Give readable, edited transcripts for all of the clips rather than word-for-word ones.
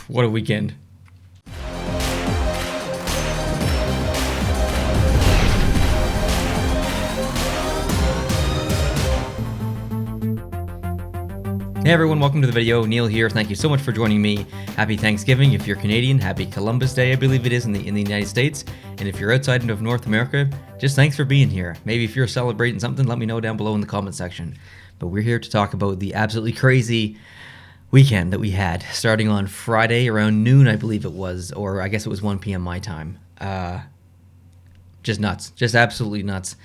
What a weekend. Hey everyone, welcome to the video. Neil here. Thank you so much for joining me. Happy Thanksgiving if you're Canadian. Happy Columbus Day, I believe it is in the United States. And if you're outside of North America, just thanks for being here. Maybe if you're celebrating something, let me know down below in the comment section. But we're here to talk about the absolutely crazy weekend that we had, starting on Friday around noon, I believe it was, or I guess it was 1 p.m. my time. Just nuts. Just absolutely nuts.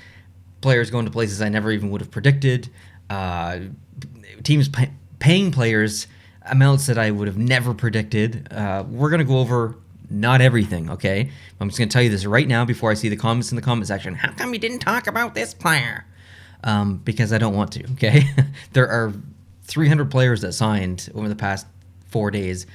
Players going to places I never even would have predicted. Teams paying players amounts that I would have never predicted. We're going to go over not everything, okay? I'm just going to tell you this right now before I see the comments in the comment section. How come you didn't talk about this player? Because I don't want to, okay? There are 300 players that signed over the past 4 days.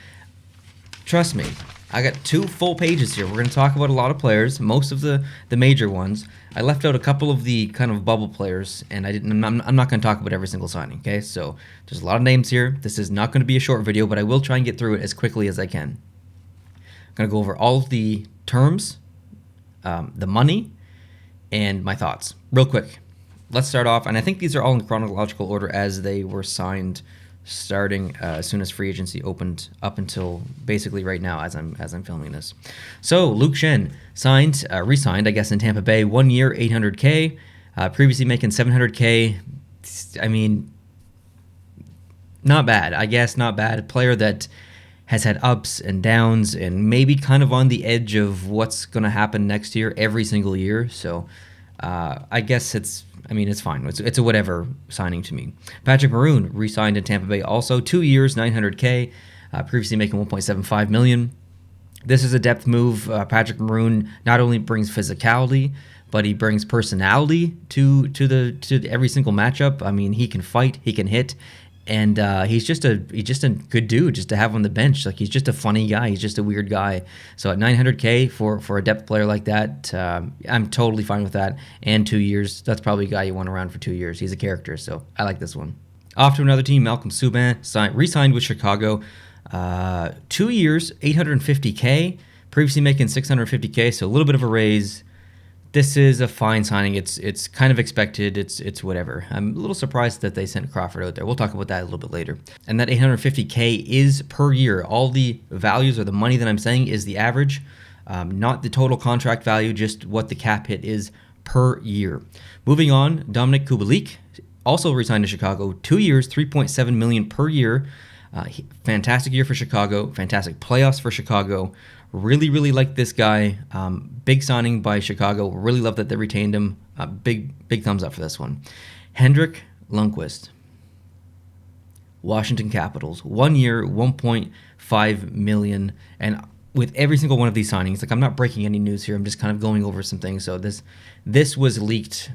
Trust me, I got 2 full pages here. We're going to talk about a lot of players, most of the major ones. I left out a couple of the kind of bubble players, and I'm not going to talk about every single signing, okay? So there's a lot of names here. This is not going to be a short video, but I will try and get through it as quickly as I can. I'm going to go over all of the terms, the money, and my thoughts. Real quick, let's start off, and I think these are all in chronological order as they were signed, starting as soon as free agency opened up until basically right now as I'm filming this. So Luke Schenn signed, re-signed, I guess, in Tampa Bay, 1 year, $800K, previously making $700K. I mean, not bad. I guess not bad. A player that has had ups and downs and maybe kind of on the edge of what's going to happen next year every single year. So I guess it's fine. It's a whatever signing to me. Patrick Maroon re-signed in Tampa Bay also, 2 years, $900K, previously making $1.75 million. This is a depth move. Patrick Maroon not only brings physicality, but he brings personality to every single matchup. I mean, he can fight, he can hit, and he's just a good dude just to have on the bench. Like, he's just a funny guy. He's just a weird guy. So at $900K for a depth player like that, I'm totally fine with that. And 2 years, that's probably a guy you want around for 2 years. He's a character, so I like this one. Off to another team, Malcolm Subban re-signed with Chicago. 2 years, $850K, previously making $650K, so a little bit of a raise. This is a fine signing. It's kind of expected. It's whatever. I'm a little surprised that they sent Crawford out there. We'll talk about that a little bit later. And that $850K is per year. All the values or the money that I'm saying is the average, not the total contract value, just what the cap hit is per year. Moving on, Dominik Kubalik also re-signed to Chicago. 2 years, $3.7 million per year. Fantastic year for Chicago. Fantastic playoffs for Chicago. Really, really like this guy. Big signing by Chicago. Really love that they retained him. Big thumbs up for this one. Henrik Lundqvist, Washington Capitals. 1 year, $1.5 million. And with every single one of these signings, like, I'm not breaking any news here. I'm just kind of going over some things. So this was leaked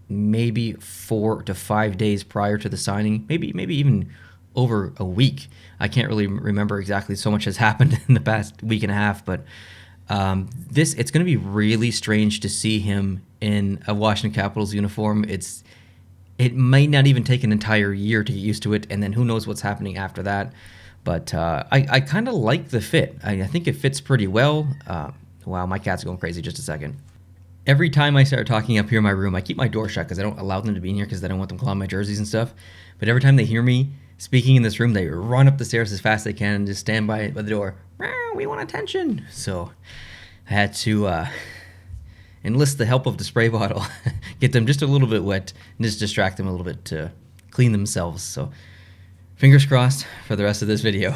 maybe 4 to 5 days prior to the signing. Maybe even over a week. I can't really remember exactly. So much has happened in the past week and a half, but it's going to be really strange to see him in a Washington Capitals uniform. It might not even take an entire year to get used to it, and then who knows what's happening after that. But I kind of like the fit. I think it fits pretty well. Wow, my cat's going crazy. Just a second. Every time I start talking up here in my room, I keep my door shut because I don't allow them to be in here because I don't want them clawing my jerseys and stuff. But every time they hear me speaking in this room, they run up the stairs as fast as they can and just stand by the door. We want attention. So I had to enlist the help of the spray bottle, get them just a little bit wet, and just distract them a little bit to clean themselves. So fingers crossed for the rest of this video.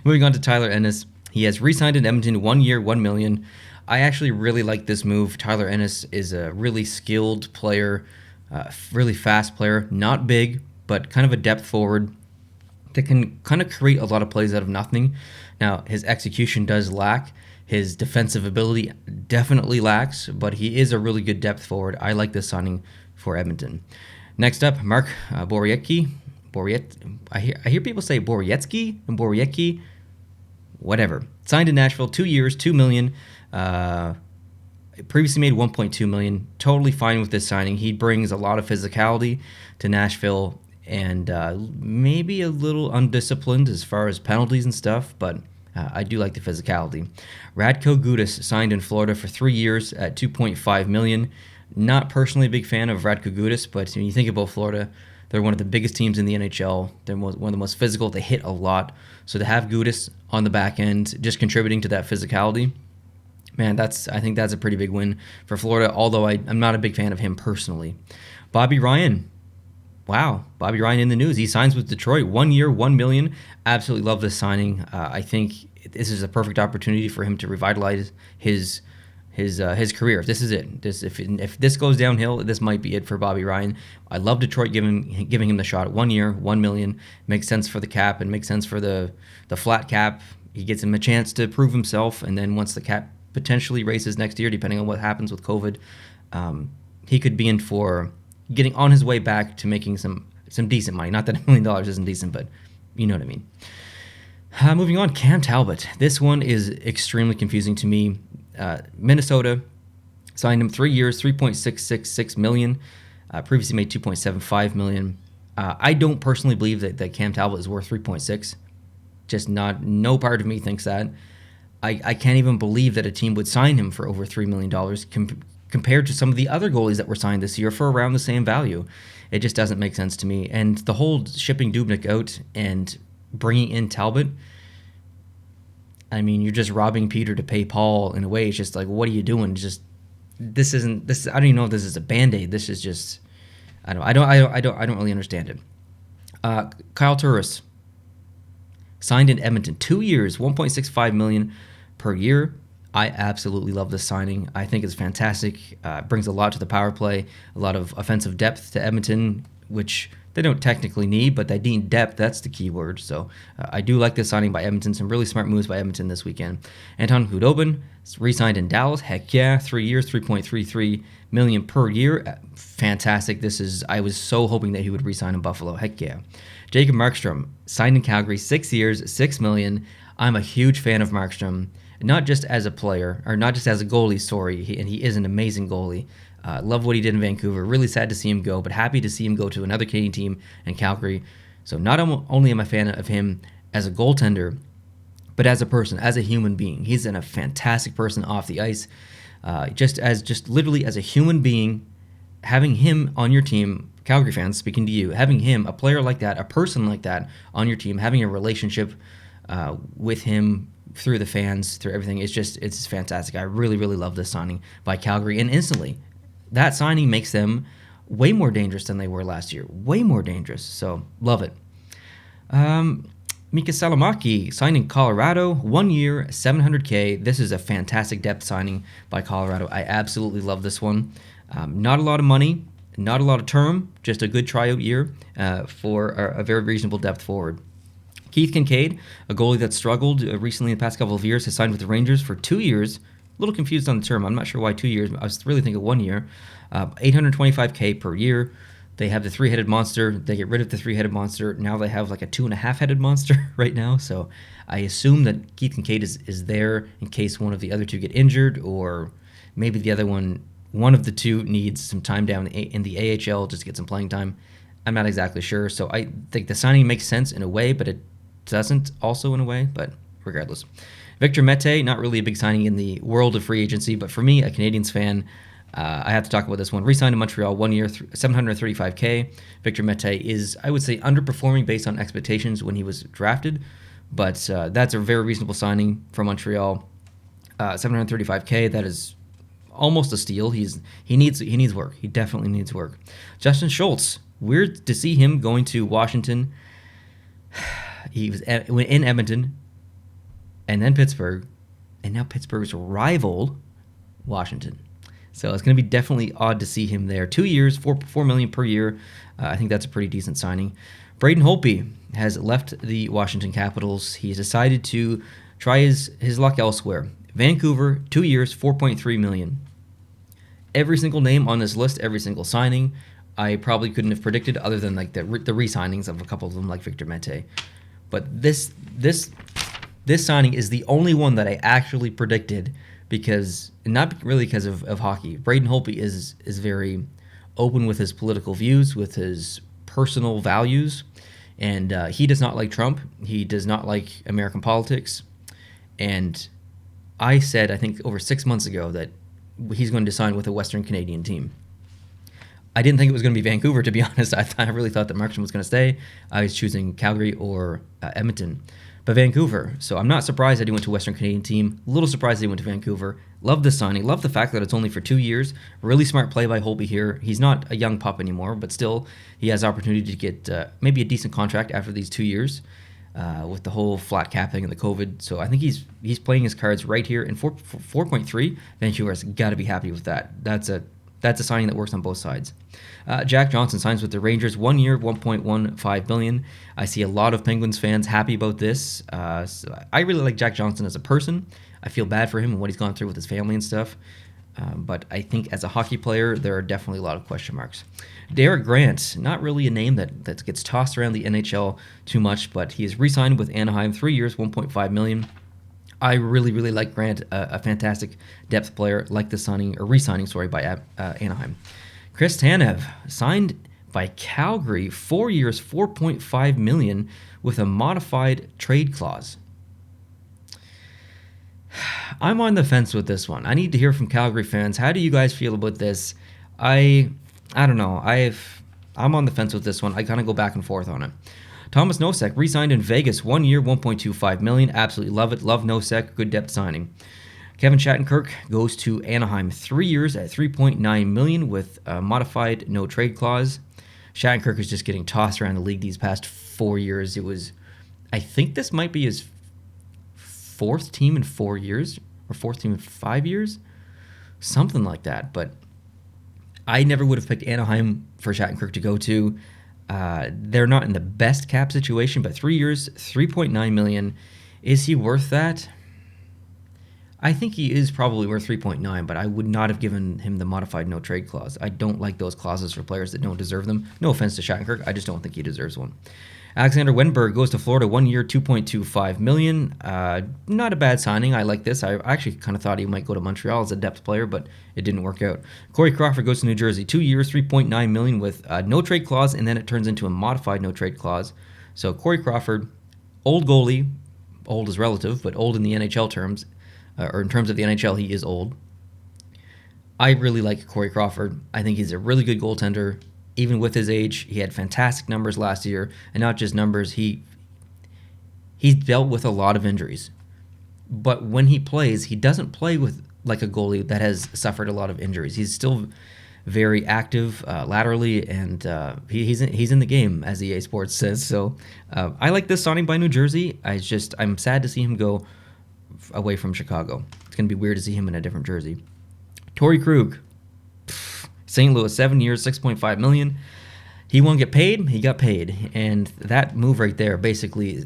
Moving on to Tyler Ennis. He has re-signed in Edmonton, 1 year, $1 million. I actually really like this move. Tyler Ennis is a really skilled player, really fast player, not big, but kind of a depth forward that can kind of create a lot of plays out of nothing. Now, his execution does lack. His defensive ability definitely lacks, but he is a really good depth forward. I like this signing for Edmonton. Next up, Mark Borowiecki. I hear people say Borowiecki and Borowiecki. Whatever. Signed in Nashville, 2 years, $2 million. Previously made $1.2 million. Totally fine with this signing. He brings a lot of physicality to Nashville and maybe a little undisciplined as far as penalties and stuff, but I do like the physicality. Radko Gudas signed in Florida for 3 years at $2.5 million. Not personally a big fan of Radko Gudas, but when you think about Florida, they're one of the biggest teams in the NHL. They're one of the most physical. They hit a lot. So to have Gudas on the back end, just contributing to that physicality, man, I think that's a pretty big win for Florida, although I'm not a big fan of him personally. Bobby Ryan. Wow, Bobby Ryan in the news. He signs with Detroit, 1 year, $1 million. Absolutely love this signing. I think this is a perfect opportunity for him to revitalize his career. If this is it, if this goes downhill, this might be it for Bobby Ryan. I love Detroit giving him the shot. 1 year, $1 million, makes sense for the cap and makes sense for the flat cap. He gets him a chance to prove himself, and then once the cap potentially raises next year, depending on what happens with COVID, he could be in for getting on his way back to making some decent money. Not that $1 million isn't decent, but you know what I mean. Moving on, Cam Talbot. This one is extremely confusing to me. Minnesota signed him 3 years, $3.666 million. Previously made $2.75 million. I don't personally believe that Cam Talbot is worth 3.6. Just no part of me thinks that. I can't even believe that a team would sign him for over $3 million compared to some of the other goalies that were signed this year for around the same value. It just doesn't make sense to me. And the whole shipping Dubnyk out and bringing in Talbot, I mean, you're just robbing Peter to pay Paul in a way. It's just like, what are you doing? This isn't. I don't even know if this is a Band-Aid. This is just, I don't really understand it. Kyle Turris signed in Edmonton, 2 years, $1.65 million per year. I absolutely love this signing. I think it's fantastic. Brings a lot to the power play, a lot of offensive depth to Edmonton, which they don't technically need, but they need depth. That's the key word. So I do like this signing by Edmonton. Some really smart moves by Edmonton this weekend. Anton Khudobin re-signed in Dallas. Heck yeah, 3 years, $3.33 million per year. Fantastic. I was so hoping that he would re-sign in Buffalo. Heck yeah. Jacob Markstrom signed in Calgary, 6 years, $6 million. I'm a huge fan of Markstrom. Not just as a player, or not just as a goalie, and he is an amazing goalie. Love what he did in Vancouver. Really sad to see him go, but happy to see him go to another Canadian team in Calgary. So not only am I a fan of him as a goaltender, but as a person, as a human being. He's a fantastic person off the ice. Just literally as a human being, having him on your team, Calgary fans, speaking to you, having him, a player like that, a person like that on your team, having a relationship with him, through the fans, through everything, it's fantastic. I really, really love this signing by Calgary, and instantly, that signing makes them way more dangerous than they were last year. Way more dangerous, so love it. Mika Salomaki signed in Colorado, 1 year, $700K. This is a fantastic depth signing by Colorado. I absolutely love this one. Not a lot of money, not a lot of term, just a good tryout year for a very reasonable depth forward. Keith Kincaid, a goalie that struggled recently in the past couple of years, has signed with the Rangers for 2 years. A little confused on the term. I'm not sure why 2 years. I was really thinking 1 year. $825K per year. They have the three-headed monster. They get rid of the three-headed monster. Now they have like a 2.5-headed monster right now. So I assume that Keith Kincaid is there in case one of the other two get injured, or maybe the other one of the two needs some time down in the AHL just to get some playing time. I'm not exactly sure. So I think the signing makes sense in a way, but it doesn't also in a way, but regardless. Victor Mete, not really a big signing in the world of free agency, but for me, a Canadiens fan, I have to talk about this one. Re-signed in Montreal, 1 year, $735K. Victor Mete is, I would say, underperforming based on expectations when he was drafted, but that's a very reasonable signing from Montreal. $735K, that is almost a steal. He needs work. He definitely needs work. Justin Schultz, weird to see him going to Washington. He was in Edmonton, and then Pittsburgh, and now Pittsburgh's rival, Washington. So it's going to be definitely odd to see him there. 2 years, $4 million per year. I think that's a pretty decent signing. Braden Holtby has left the Washington Capitals. He's decided to try his luck elsewhere. Vancouver, 2 years, $4.3 million. Every single name on this list, every single signing, I probably couldn't have predicted, other than like the re-signings of a couple of them, like Victor Mete. But this signing is the only one that I actually predicted, because not really because of hockey. Braden Holtby is very open with his political views, with his personal values, and he does not like Trump. He does not like American politics. And I said, I think over 6 months ago, that he's going to sign with a Western Canadian team. I didn't think it was going to be Vancouver, to be honest. I really thought that Markstrom was going to stay. I was choosing Calgary or Edmonton. But Vancouver. So I'm not surprised that he went to a Western Canadian team. A little surprised that he went to Vancouver. Love the signing. Love the fact that it's only for 2 years. Really smart play by Holtby here. He's not a young pup anymore, but still he has opportunity to get maybe a decent contract after these 2 years with the whole flat cap thing and the COVID. So I think he's playing his cards right here. And 4.3, Vancouver's got to be happy with that. That's a signing that works on both sides. Jack Johnson signs with the Rangers, 1 year, $1.15 billion. I see a lot of Penguins fans happy about this. So I really like Jack Johnson as a person. I feel bad for him and what he's gone through with his family and stuff. But I think as a hockey player, there are definitely a lot of question marks. Derek Grant, not really a name that gets tossed around the NHL too much, but he is re-signed with Anaheim, 3 years, $1.5 million. I really, really like Grant, a fantastic depth player, like the re-signing by Anaheim. Chris Tanev signed by Calgary, 4 years, $4.5 million with a modified trade clause. I'm on the fence with this one. I need to hear from Calgary fans. How do you guys feel about this? I don't know. I'm on the fence with this one. I kind of go back and forth on it. Thomas Nosek re-signed in Vegas, 1 year, $1.25 million. Absolutely love it. Love Nosek. Good depth signing. Kevin Shattenkirk goes to Anaheim, 3 years at $3.9 million with a modified no trade clause. Shattenkirk is just getting tossed around the league these past 4 years. I think this might be his fourth team in 4 years or fourth team in 5 years, something like that. But I never would have picked Anaheim for Shattenkirk to go to. They're not in the best cap situation, but 3 years, $3.9 million. Is he worth that? I think he is probably worth 3.9, but I would not have given him the modified no trade clause. I don't like those clauses for players that don't deserve them. No offense to Shattenkirk, I just don't think he deserves one. Alexander Wenberg goes to Florida, 1 year, $2.25 million. Not a bad signing. I like this. I actually kind of thought he might go to Montreal as a depth player, but it didn't work out. Corey Crawford goes to New Jersey, 2 years, $3.9 million with a no trade clause, and then it turns into a modified no trade clause. So Corey Crawford, old goalie, old is relative, but old in the NHL terms, or in terms of the NHL, he is old. I really like Corey Crawford. I think he's a really good goaltender. Even with his age, he had fantastic numbers last year, and not just numbers. He's dealt with a lot of injuries, but when he plays, he doesn't play with like a goalie that has suffered a lot of injuries. He's still very active laterally, and he's in the game, as EA Sports says. So I like this signing by New Jersey. I'm sad to see him go away from Chicago. It's gonna be weird to see him in a different jersey. Torrey Krug, St. Louis, 7 years, $6.5 million. He won't get paid. He got paid, and that move right there basically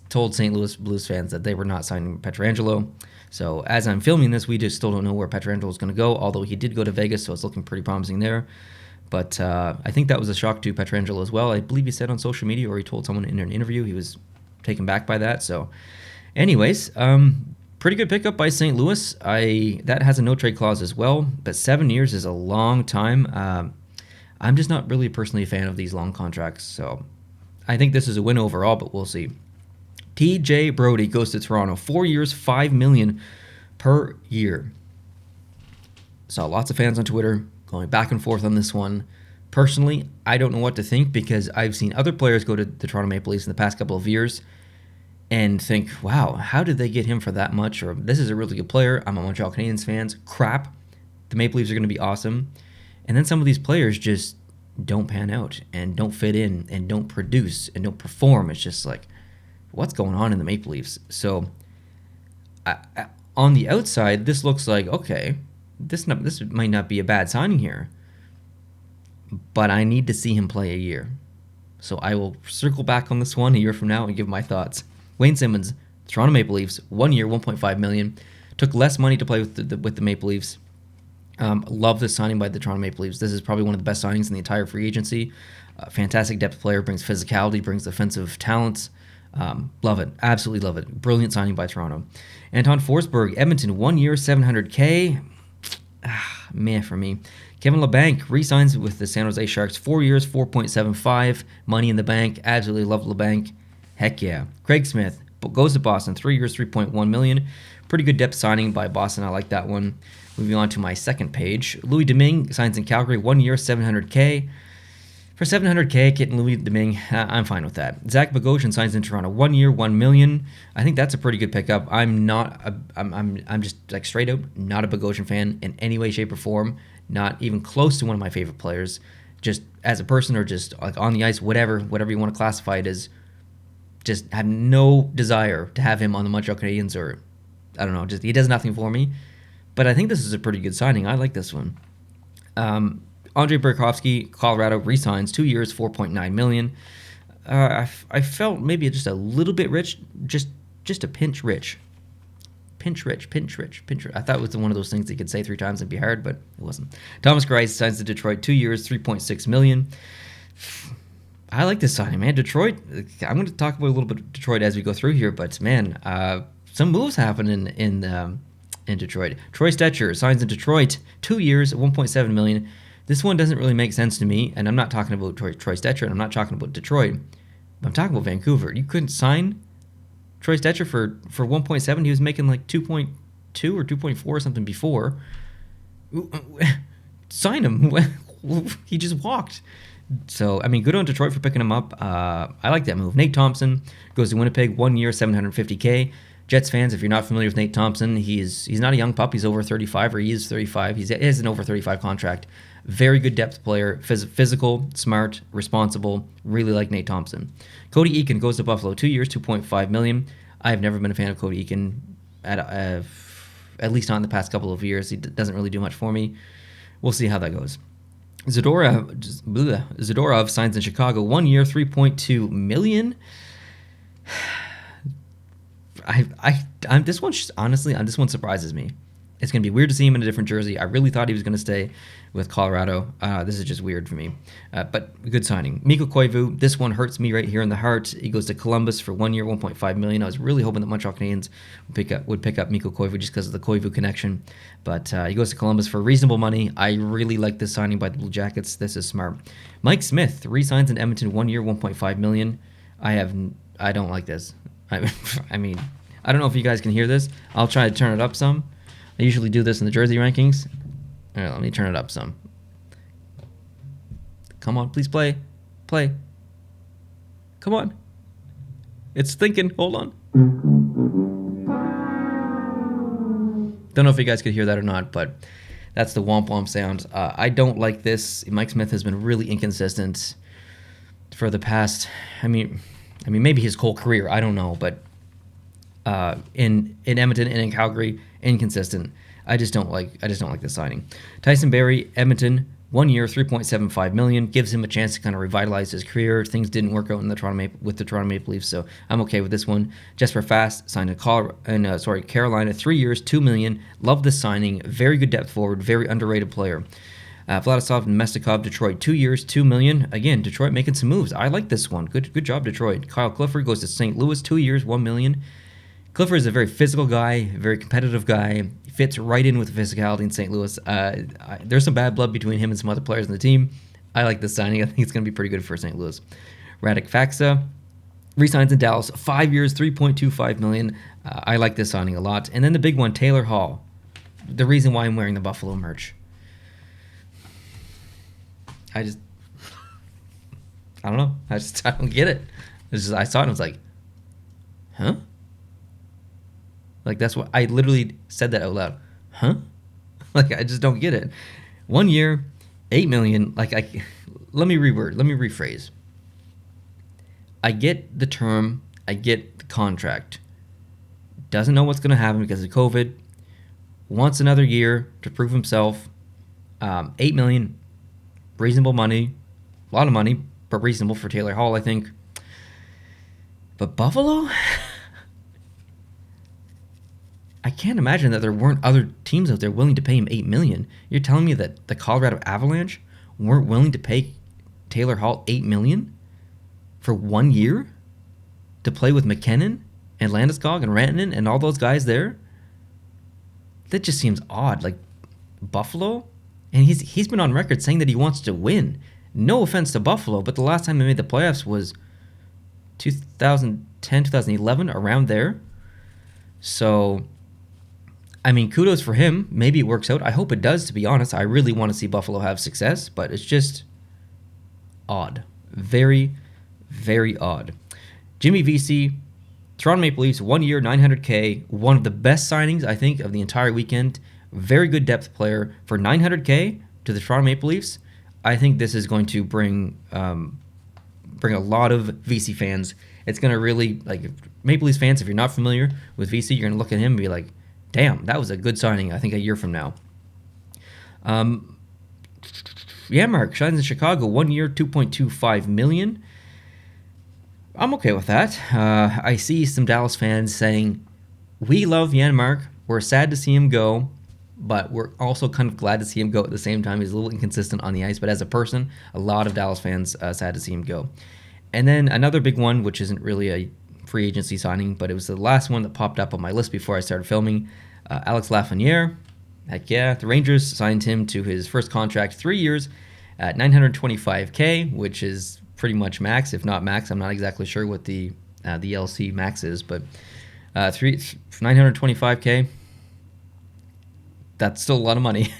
told St. Louis Blues fans that they were not signing Pietrangelo. So as I'm filming this, we just still don't know where Pietrangelo is going to go, although he did go to Vegas, so it's looking pretty promising there. But I think that was a shock to Pietrangelo as well. I believe he said on social media, or he told someone in an interview, he was taken back by that. So anyways, pretty good pickup by St. Louis. That has a no-trade clause as well, but 7 years is a long time. I'm just not really personally a fan of these long contracts, so I think this is a win overall, but we'll see. TJ Brody goes to Toronto, 4 years, $5 million per year. Saw lots of fans on Twitter going back and forth on this one. Personally, I don't know what to think because I've seen other players go to the Toronto Maple Leafs in the past couple of years and think, wow, how did they get him for that much? Or this is a really good player. I'm a Montreal Canadiens fan. Crap. The Maple Leafs are going to be awesome. And then some of these players just don't pan out and don't fit in and don't produce and don't perform. It's just like, what's going on in the Maple Leafs? So on the outside, this looks like, okay, this might not be a bad signing here, but I need to see him play a year. So I will circle back on this one a year from now and give my thoughts. Wayne Simmons, Toronto Maple Leafs, 1 year, $1.5 million. Took less money to play with the Maple Leafs. Love this signing by the Toronto Maple Leafs. This is probably one of the best signings in the entire free agency. Fantastic depth player, brings physicality, brings offensive talents. Love it. Absolutely love it. Brilliant signing by Toronto. Anton Forsberg, Edmonton, 1 year, $700K. Man, for me. Kevin LeBanc re-signs with the San Jose Sharks, 4 years, $4.75. Money in the bank. Absolutely love LeBanc. Heck yeah. Craig Smith, goes to Boston, 3 years, 3.1 million. Pretty good depth signing by Boston. I like that one. Moving on to my second page, Louis Domingue signs in Calgary, 1 year, 700K. For 700K, getting Louis Domingue, I'm fine with that. Zach Bogosian signs in Toronto, 1 year, 1 million. I think that's a pretty good pickup. I'm just like straight out not a Bogosian fan in any way, shape, or form. Not even close to one of my favorite players. Just as a person or just like on the ice, whatever you want to classify it as. Just have no desire to have him on the Montreal Canadiens, or I don't know. Just he does nothing for me. But I think this is a pretty good signing. I like this one. Andre Burakovsky, Colorado, re-signs, 2 years, 4.9 million. I felt maybe just a little bit rich, just a pinch rich. Pinch rich. I thought it was one of those things you could say 3 times and be hard, but it wasn't. Thomas Greiss signs to Detroit, 2 years, 3.6 million. I like this signing, man. Detroit, I'm going to talk about a little bit of Detroit as we go through here, but man, some moves happen in Detroit. Troy Stecher signs in Detroit, 2 years, 1.7 million. This one doesn't really make sense to me, and I'm not talking about Troy Stecher, and I'm not talking about Detroit. I'm talking about Vancouver. You couldn't sign Troy Stecher for 1.7. He was making like 2.2 or 2.4 or something before. Sign him. He just walked. So, I mean, good on Detroit for picking him up. I like that move. Nate Thompson goes to Winnipeg, 1 year, 750K. Jets fans, if you're not familiar with Nate Thompson, he's not a young pup. He's over 35, or he is 35. He has an over 35 contract. Very good depth player, physical, smart, responsible. Really like Nate Thompson. Cody Eakin goes to Buffalo, 2 years, 2.5 million. I've never been a fan of Cody Eakin, at least not in the past couple of years. He doesn't really do much for me. We'll see how that goes. Zadorov signs in Chicago, 1 year, 3.2 million. This one surprises me. It's going to be weird to see him in a different jersey. I really thought he was going to stay with Colorado. This is just weird for me. But good signing. Mikko Koivu, this one hurts me right here in the heart. He goes to Columbus for 1 year, 1.5 million. I was really hoping that Montreal Canadiens would pick up Mikko Koivu just because of the Koivu connection. But he goes to Columbus for reasonable money. I really like this signing by the Blue Jackets. This is smart. Mike Smith re-signs in Edmonton, 1 year, 1.5 million. I don't like this. I mean, I don't know if you guys can hear this. I'll try to turn it up some. I usually do this in the jersey rankings. All right, let me turn it up some. Come on, please play. Play. Come on. It's thinking. Hold on. Don't know if you guys could hear that or not, but that's the womp womp sound. I don't like this. Mike Smith has been really inconsistent for the past, I mean, maybe his whole career. I don't know, but in Edmonton and in Calgary, inconsistent. I just don't like this signing. Tyson Barrie, Edmonton, 1 year, 3.75 million, gives him a chance to kind of revitalize his career. Things didn't work out with the Toronto Maple Leafs, so I'm okay with this one. Jesper Fast signed in Carolina, 3 years, 2 million. Love this signing. Very good depth forward, very underrated player. Vladislav Mestikov, Detroit, 2 years, 2 million. Again, Detroit making some moves. I like this one. Good job, Detroit. Kyle Clifford goes to St. Louis, 2 years, 1 million. Clifford is a very physical guy, very competitive guy. He fits right in with the physicality in St. Louis. There's some bad blood between him and some other players on the team. I like this signing. I think it's going to be pretty good for St. Louis. Radek Faksa re-signs in Dallas, 5 years, 3.25 million. I like this signing a lot. And then the big one, Taylor Hall. The reason why I'm wearing the Buffalo merch. I don't know. I don't get it. I saw it and I was like, huh? Like, that's what I literally said that out loud. Huh? Like, I just don't get it. 1 year, 8 million. Like, let me rephrase. I get the term. I get the contract. Doesn't know what's going to happen because of COVID. Wants another year to prove himself. 8 million. Reasonable money. A lot of money, but reasonable for Taylor Hall, I think. But Buffalo? I can't imagine that there weren't other teams out there willing to pay him $8 million. You're telling me that the Colorado Avalanche weren't willing to pay Taylor Hall $8 million for 1 year to play with McKinnon and Landeskog and Rantanen and all those guys there? That just seems odd. Like, Buffalo? And he's been on record saying that he wants to win. No offense to Buffalo, but the last time they made the playoffs was 2000. 2010, 2011, around there. So, I mean, kudos for him. Maybe it works out. I hope it does, to be honest. I really want to see Buffalo have success, but it's just odd. Very, very odd. Jimmy Vesey, Toronto Maple Leafs, 1 year, $900K. One of the best signings, I think, of the entire weekend. Very good depth player. For $900K to the Toronto Maple Leafs, I think this is going to bring a lot of VC fans. It's going to really, like, Maple Leafs fans, if you're not familiar with VC, you're going to look at him and be like, damn, that was a good signing, I think, a year from now. Janmark shines in Chicago, 1 year, $2.25 million. I'm okay with that. I see some Dallas fans saying, we love Janmark. We're sad to see him go, but we're also kind of glad to see him go at the same time. He's a little inconsistent on the ice, but as a person, a lot of Dallas fans sad to see him go. And then another big one, which isn't really a free agency signing, but it was the last one that popped up on my list before I started filming. Alex Lafreniere. Heck yeah, the Rangers signed him to his first contract, 3 years at $925K, which is pretty much max, if not max. I'm not exactly sure what the LC max is, but $925K. That's still a lot of money.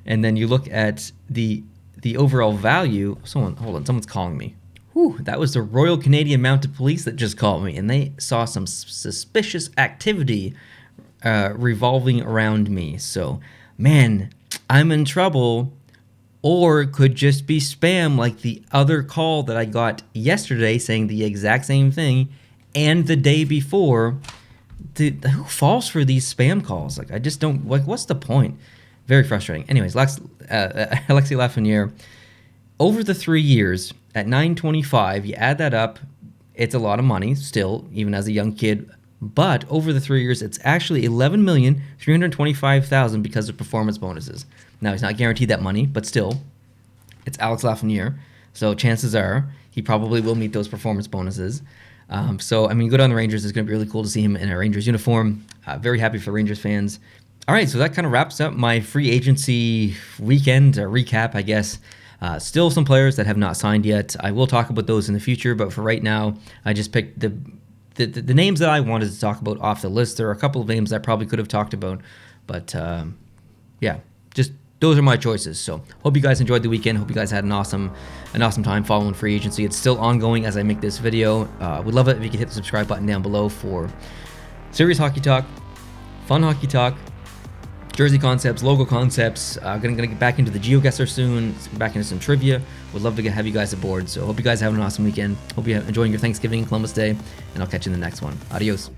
And then you look at the overall value. Someone's calling me. Whew, that was the Royal Canadian Mounted Police that just called me, and they saw some suspicious activity revolving around me. So, man, I'm in trouble. Or it could just be spam, like the other call that I got yesterday saying the exact same thing, and the day before. Who falls for these spam calls? Like, I just don't, like, what's the point? Very frustrating. Anyways, Alexis Lafreniere, over the 3 years at $925, you add that up, it's a lot of money still, even as a young kid. But over the 3 years, it's actually $11,325,000 because of performance bonuses. Now, he's not guaranteed that money, but still, it's Alex Lafreniere. So chances are he probably will meet those performance bonuses. So, I mean, good on the Rangers. It's going to be really cool to see him in a Rangers uniform. Very happy for Rangers fans. All right, so that kind of wraps up my free agency weekend recap, I guess. Still some players that have not signed yet. I will talk about those in the future, but for right now, I just picked the names that I wanted to talk about off the list. There are a couple of names I probably could have talked about, but yeah, just those are my choices. So hope you guys enjoyed the weekend. Hope you guys had an awesome time following free agency. It's still ongoing as I make this video. Would love it if you could hit the subscribe button down below for serious hockey talk, fun hockey talk, jersey concepts, logo concepts. Gonna get back into the GeoGuessr soon, back into some trivia. Would love to have you guys aboard. So hope you guys have an awesome weekend. Hope you're enjoying your Thanksgiving and Columbus Day, and I'll catch you in the next one. Adios.